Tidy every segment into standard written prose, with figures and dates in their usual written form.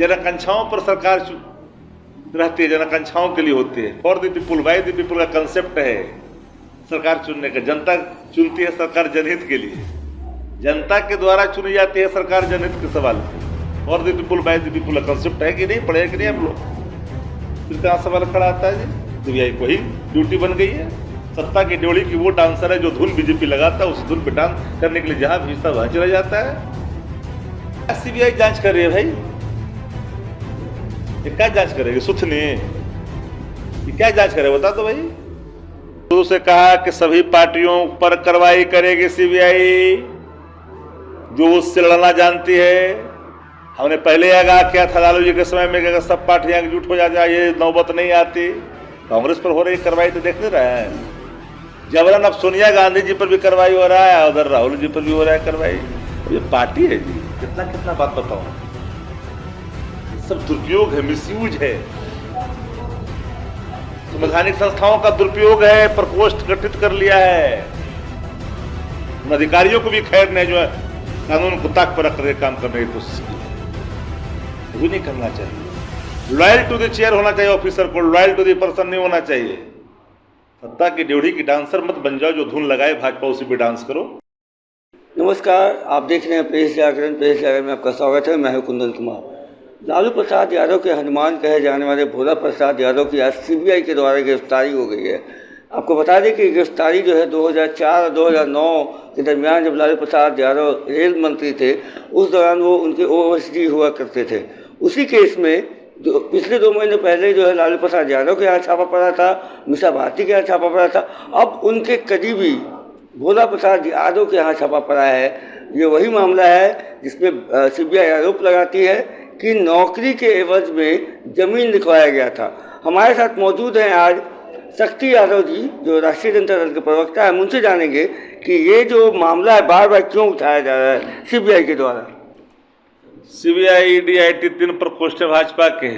जनआकांक्षाओं पर सरकार रहती है, जनआकांक्षाओं के लिए होती है। For the people by the people का कंसेप्ट है सरकार चुनने का। जनता चुनती है सरकार जनहित के लिए, जनता के द्वारा चुनी जाती है सरकार जनहित के सवाल पे। For the people by the people का कंसेप्ट है कि नहीं, पढ़े कि नहीं हम लोग? फिर कहाँ सवाल खड़ा आता है जी? सीबीआई को ही ड्यूटी बन गई है। सत्ता की ड्योढ़ी की वो डांसर है जो धुन बीजेपी लगाता है, उस धुन पे डांस करने के लिए जहां भेजता वहां चला जाता है। सीबीआई जांच कर रही है भाई, ये क्या जांच करेगी? सुथनी ये क्या जांच करे बता तो भाई। शुरू से कहा कि सभी पार्टियों पर कार्रवाई करेगी सीबीआई जो उससे लड़ना जानती है। हमने पहले आगाह किया था लालू जी के समय में कि अगर सब पार्टियां एकजुट हो जाए ये नौबत नहीं आती। कांग्रेस पर हो रही कार्रवाई तो देख नहीं रहे हैं। जबरन अब सोनिया गांधी जी पर भी कार्रवाई हो रहा है, उधर राहुल जी पर भी हो रहा है कार्रवाई। ये पार्टी है जी, कितना कितना बात बताऊं, सब दुरुपयोग है, मिसयूज है, संवैधानिक संस्थाओं का दुरुपयोग है। प्रकोष्ठ गठित कर लिया है, उन अधिकारियों को भी खैर नहीं जो है कानून को ताक पर रख काम करने की कोशिश की है। वो नहीं करना चाहिए। लॉयल टू द चेयर होना चाहिए ऑफिसर को, लॉयल टू द पर्सन नहीं होना चाहिए। सत्ता की ड्योढ़ी की डांसर मत बन जाओ जो धुन लगाए भाजपा उसी पे डांस करो। नमस्कार, आप देख रहे हैं प्रेस जागरण। प्रेस जागरण में आपका स्वागत है। मैं हूं कुंदन कुमार। लालू प्रसाद यादव के हनुमान कहे जाने वाले भोला प्रसाद यादव की आज सीबीआई के द्वारा गिरफ्तारी हो गई है। आपको बता दें कि गिरफ्तारी जो है 2004 और 2009 के दरमियान जब लालू प्रसाद यादव रेल मंत्री थे उस दौरान वो उनके ओएसडी हुआ करते थे। उसी केस में जो पिछले 2 महीने पहले जो है लालू प्रसाद यादव के यहाँ छापा पड़ा था, मीसा भारती के यहाँ छापा पड़ा था। अब उनके करीबी भोला प्रसाद यादव के यहाँ छापा पड़ा है। ये वही मामला है जिसमें सीबीआई आरोप लगाती है कि नौकरी के एवज में जमीन लिखवाया गया था। हमारे साथ मौजूद हैं आज शक्ति यादव जी जो राष्ट्रीय जनता दल के प्रवक्ता है। उनसे जानेंगे कि ये जो मामला है बार बार क्यों उठाया जा रहा है सीबीआई के द्वारा। सीबीआई ईडी आईटी 3 प्रकोष्ठ है भाजपा के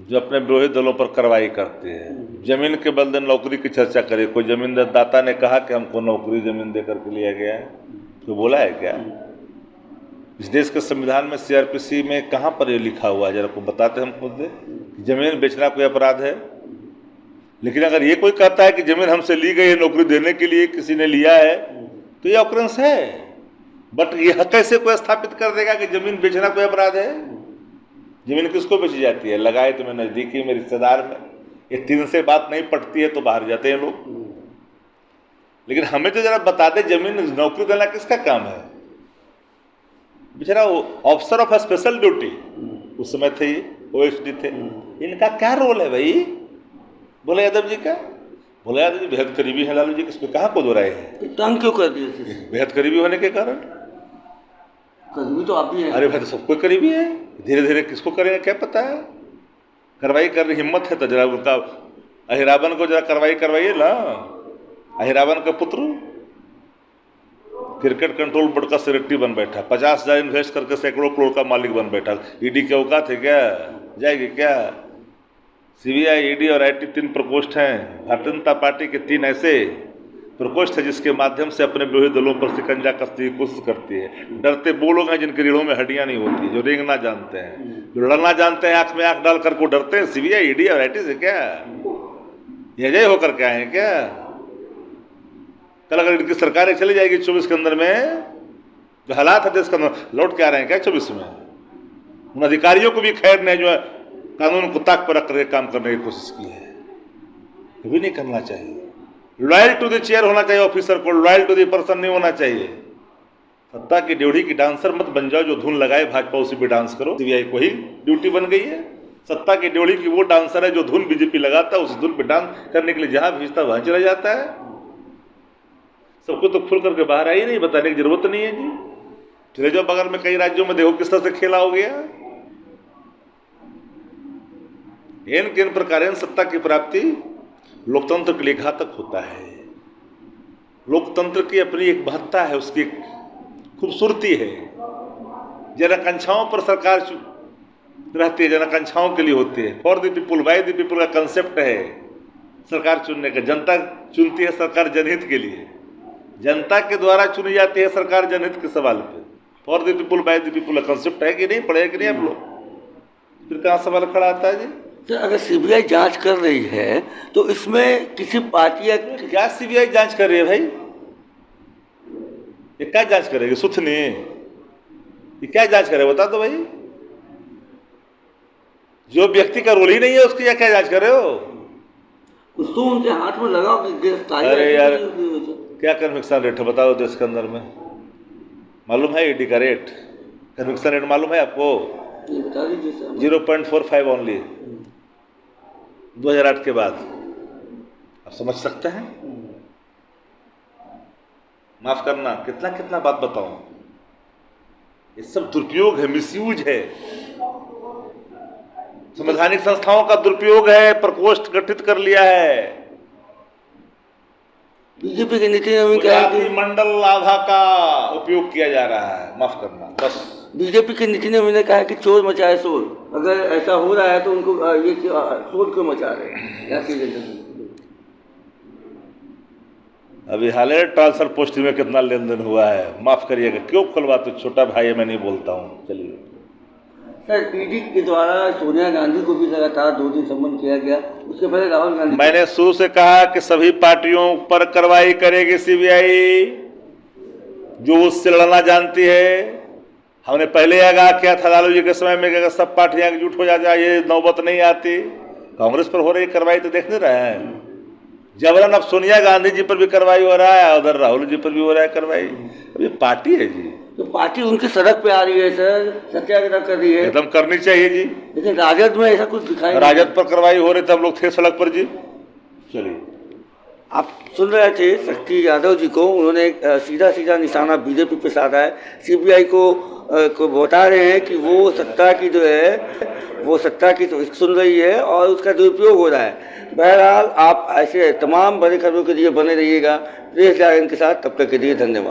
जो अपने विरोधी दलों पर कार्रवाई करते हैं। जमीन के बदले नौकरी की चर्चा करे। कोई जमीन दाता ने कहा कि हमको नौकरी जमीन देकर के लिया गया है, तो बोला है क्या? इस देश के संविधान में सीआरपीसी में कहाँ पर ये लिखा हुआ है? जरा को बताते हम खुद दे। जमीन बेचना कोई अपराध है? लेकिन अगर ये कोई कहता है कि जमीन हमसे ली गई है नौकरी देने के लिए, किसी ने लिया है, तो ये ऑकरेंस है। बट यह कैसे कोई स्थापित कर देगा कि जमीन बेचना कोई अपराध है? जमीन किसको बेची जाती है? लगाए तुम्हें नजदीकी में, रिश्तेदार में। ये 3 से बात नहीं पटती है तो बाहर जाते हैं लोग। लेकिन हमें तो जरा बता दे जमीन नौकरी देना किसका काम है? बेचारा ऑफिसर ऑफ स्पेशल ड्यूटी उस समय थे, ओएसडी थे, इनका क्या रोल है भाई? बोले यादव जी का, बोले यादव जी बेहद करीबी है लालू जी, इसमें कहाँ को दो रहे हैं? तंग क्यों कर दिए? बेहद करीबी होने के कारण। करीबी तो आप भी हैं। अरे भाई तो सबको करीबी है, धीरे धीरे किसको करेंगे क्या पता है। कार्रवाई करने हिम्मत है तो जरा उनका अहिराबन को जरा कार्रवाई करवाइए ना। अहिराबन का पुत्र क्रिकेट कंट्रोल बोर्ड का सेक्रेटरी बन बैठा, 50,000 इन्वेस्ट करके सैकड़ों करोड़ का मालिक बन बैठा। ईडी के औकात है क्या? जाएगी क्या? सीबीआई ईडी और आईटी 3 प्रकोष्ठ हैं। भारतीय जनता पार्टी के 3 ऐसे प्रकोष्ठ है जिसके माध्यम से अपने विरोधी दलों पर शिकंजा कसने की कोशिश करती है। डरते वो लोग हैं जिनके रीढ़ों में हड्डियां नहीं होती, जो रेंगना जानते हैं, जो लड़ना जानते हैं, आंख में आंख डाल कर को डरते हैं। सीबीआई ईडी और आईटी से क्या ये जय होकर के आए हैं क्या? कल अगर इनकी सरकारें चली जाएगी 24 के अंदर में, जो हालात है देश के अंदर, लौट के आ रहे हैं क्या 24 में? उन अधिकारियों को भी खैर नहीं जो है कानून को ताक पर रख कर काम करने की कोशिश की है। कभी नहीं करना चाहिए। लॉयल टू द चेयर होना चाहिए ऑफिसर को, लॉयल टू द पर्सन नहीं होना चाहिए। सत्ता की ड्योढ़ी की डांसर मत बन जाओ जो धुन लगाए भाजपा उसी पे डांस करो। सीबीआई को ही ड्यूटी बन गई है। सत्ता की ड्योढ़ी की वो डांसर है जो धुन बीजेपी लगाता है, उस धुन पे डांस करने के लिए जहां भेजता वहां चला जाता है। सबको तो खुल करके बाहर आई नहीं, बताने की जरूरत नहीं है जी। चले जाओ बगल में कई राज्यों में, देखो किस तरह से खेला हो गया। इन किन प्रकार सत्ता की प्राप्ति लोकतंत्र के लिए घातक होता है। लोकतंत्र की अपनी एक महत्ता है, उसकी एक खूबसूरती है। जनआकांक्षाओं पर सरकार रहती है, जनआकांक्षाओं के लिए होती है। For the people by the people का कंसेप्ट है सरकार चुनने का। जनता चुनती है सरकार जनहित के लिए, जनता के द्वारा चुनी जाती है सरकार जनहित के सवाल पे। For the people by the people का कंसेप्ट है कि नहीं, पढ़े कि नहीं आप लोग? फिर कहाँ सवाल खड़ा आता है जी? सर अगर सीबीआई जांच कर रही है तो इसमें किसी पार्टी या क्या सीबीआई जांच कर रही है भाई? ये क्या जांच करेगी? सुथनी ये क्या जांच करे बता दो भाई। जो व्यक्ति का रोल ही नहीं है उसकी क्या जांच कर रहे हो? कुछ तो उनके हाथ में लगाओ कि गिरफ्तारी। अरे यार क्या कन्विक्शन रेट है बताओ देश के अंदर में? मालूम है ईडी का रेट? कन्विक्शन रेट मालूम है आपको? ये बता दीजिए सर। 0.45 ओनली 2008 के बाद। आप समझ सकते हैं? माफ करना, कितना कितना बात बताऊं, ये सब दुरुपयोग है, मिसयूज है, संवैधानिक संस्थाओं का दुरुपयोग है, प्रकोष्ठ गठित कर लिया है। बीजेपी के नीति में क्या है कि मंडल लाभा का उपयोग किया जा रहा है। माफ करना बस। बीजेपी के नीति ने कहा है कि चोर मचाए शोर। अगर ऐसा हो रहा है तो उनको ये शोर क्यों मचा रहे हैं? क्या चीजें अभी हाल ही ट्रांसफर पोस्ट में कितना लेन देन हुआ है? माफ करिएगा, क्यों खुलवा? तो छोटा भाई है, मैं नहीं बोलता हूँ। चलिए सर, ईडी के द्वारा सोनिया गांधी को भी लगातार 2 दिन सम्मन किया गया, उसके पहले राहुल गांधी। मैंने शुरू से कहा कि सभी पार्टियों पर कार्रवाई करेगी सीबीआई जो उससे लड़ना जानती है। हमने पहले आगाह किया था लालू जी के समय में कि अगर सब पार्टियां एकजुट हो जाए ये नौबत नहीं आती। कांग्रेस पर हो रही कार्रवाई तो देख नहीं रहे हैं। जबरन अब सोनिया गांधी जी पर भी कार्रवाई हो रहा है, उधर राहुल जी पर भी हो रहा है कार्रवाई। अब ये पार्टी है जी, तो पार्टी उनकी सड़क पे आ रही है सर, सत्याग्रह कर रही है। एकदम करनी चाहिए जी। लेकिन राजद में ऐसा कुछ दिखाई, राजद पर कार्रवाई हो रही तब लोग थे सड़क पर जी। चलिए, आप सुन रहे थे शक्ति यादव जी को, उन्होंने सीधा सीधा निशाना बीजेपी पे साधा है। सीबीआई को बता रहे हैं कि वो सत्ता की जो है वो सत्ता की तो सुन रही है और उसका दुरुपयोग हो रहा है। बहरहाल आप ऐसे तमाम बड़े खबरों के लिए बने रहिएगा प्रेस जागरण के साथ। तब तक के लिए धन्यवाद।